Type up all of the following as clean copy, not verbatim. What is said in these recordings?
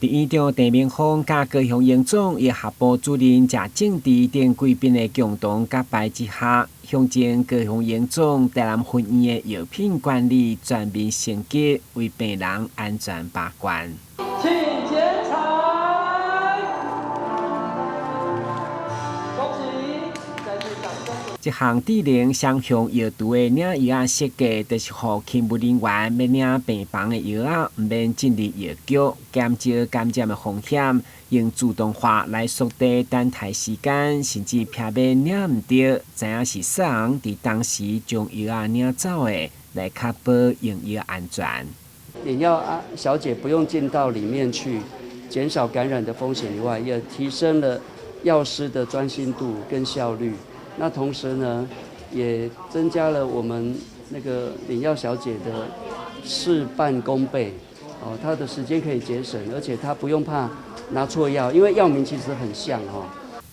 院长陈明峰甲高雄营总也合部主任谢正治等贵宾的共同甲摆之下，向前高雄营总台南分院的药品管理全面升级，为病人安全把关。请检查，恭喜！再次掌声。这项智能双向药图的领药设计，就是让勤务人员要领病房的药啊，唔免进入药局，减少感染的风险，用自动化来缩短等待时间，甚至避免领唔到，知影是谁人伫当时将药啊领走的，来确保用药安全。领药小姐不用进到里面去，减少感染的风险以外，也提升了药师的专心度跟效率。那同时呢，也增加了我们那个领药小姐的事半功倍，她的时间可以节省，而且她不用怕拿错药，因为药名其实很像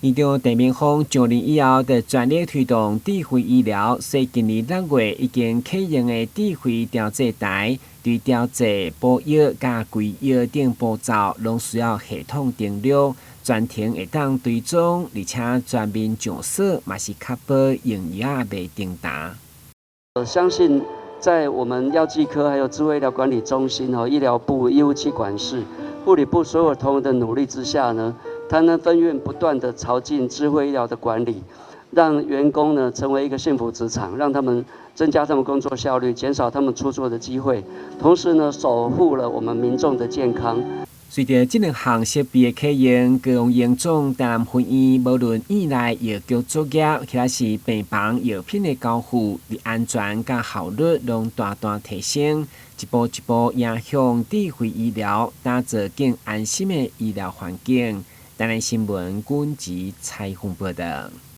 院长陈明峰上任以后，就全力推动智慧医疗。所以今年6月已经启用的智慧调节台，对调节补药、加贵药等步骤，拢需要系统定录，全程会当追踪，而且全面上锁，嘛是确保用药袂重大。我相信，在我们药剂科还有智慧医疗管理中心医疗部、医务器管室、护理部所有同仁的努力之下呢，台南分院不断的朝进智慧医疗的管理，让员工呢成为一个幸福职场，让他们增加他们工作效率，减少他们出错的机会，同时呢守护了我们民众的健康。随着这两项设备的启用，高雄营总台南分院无论院内药局作业，或者是病房药品的交付，伫安全甲效率拢大大提升，一步一步迎向智慧医疗，打造更安心的医疗环境。台南新闻阮吉采访报道。